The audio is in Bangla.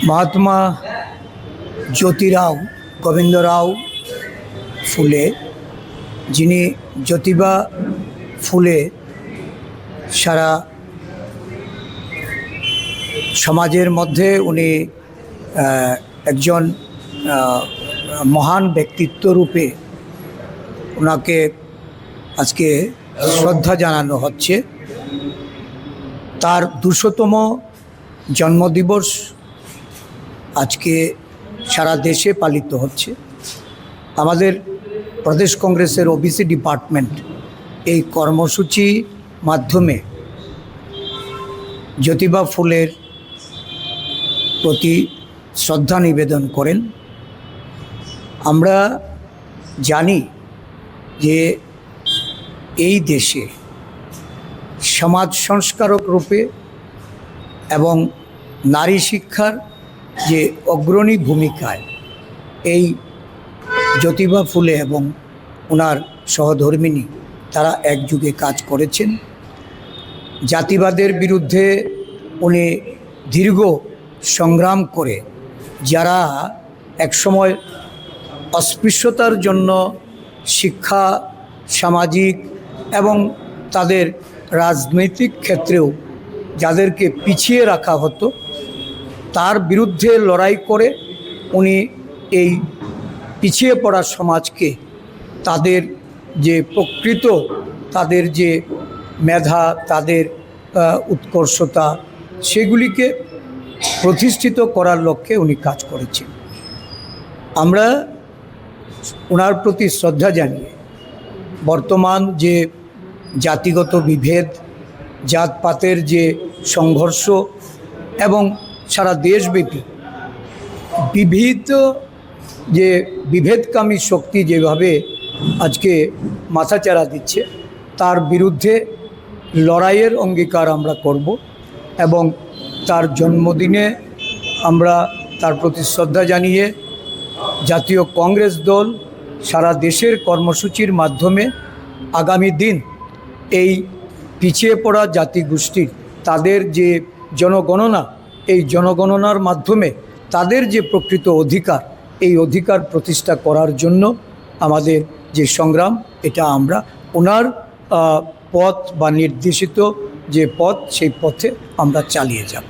महात्मा ज्योतिराव गोविंदराव फुले जिनी ज्योतिबा फुले सारा समाजेर मध्य उनी एकजन महान व्यक्तित्व रूपे उनाके आज के श्रद्धा जानानो होच्छे। तार 200तम जन्मदिवस आज के सारा देशे पालित होच्छे। आमादेर प्रदेश कংগ্রেসের ओबीसी डिपार्टमेंट এই কর্মসূচি माध्यमे ज्योतिबा फुलेर प्रति श्रद्धा निवेदन करें। आमरा जानी जे এই দেশে समाज संस्कारक रूपे एवं नारी शिक्षार जे अग्रणी भूमिकाय এই ज्योतिबा फुले एवं उनार सहधर्मिणी तारा एक जुगे काज करेছেন। जातिवादेर बिरुद्धे उनी दीर्घ संग्राम करे जारा एक समय अस्पृश्यतार जन्य शिक्षा सामाजिक एवं तादेर राजनैतिक क्षेत्रेও যাদেরকে পিছিয়ে রাখা হতো तार बिरुद्धे लड़ाई करे उनी এই পিছিয়ে পড়া সমাজকে তাদের যে প্রকৃত তাদের যে মেধা তাদের উৎকর্ষতা সেগুলিকে প্রতিষ্ঠিত করার লক্ষ্যে উনি কাজ করেছেন। আমরা ওনার প্রতি শ্রদ্ধা জানিয়ে বর্তমান যে জাতিগত বিভেদ জাতপাতের যে সংঘর্ষ এবং সারা দেশব্যাপী विविध যে বিভেদকামী শক্তি যেভাবে আজকে মাথাচাড়া দিচ্ছে তার বিরুদ্ধে লড়াইয়ের অঙ্গীকার আমরা করব এবং তার জন্মদিনে আমরা তার প্রতি শ্রদ্ধা জানিয়ে জাতীয় কংগ্রেস দল সারা দেশের কর্মসূচির মাধ্যমে আগামী দিন এই পিছিয়ে পড়া জাতিগোষ্ঠীর তাদের যে জনগণনা এই জনগণনার মাধ্যমে তাদের যে প্রকৃত অধিকার এই অধিকার প্রতিষ্ঠা করার জন্য আমাদের যে সংগ্রাম এটা আমরা ওনার পথ বা নির্দেশিত যে পথ সেই পথে আমরা চালিয়ে যাব।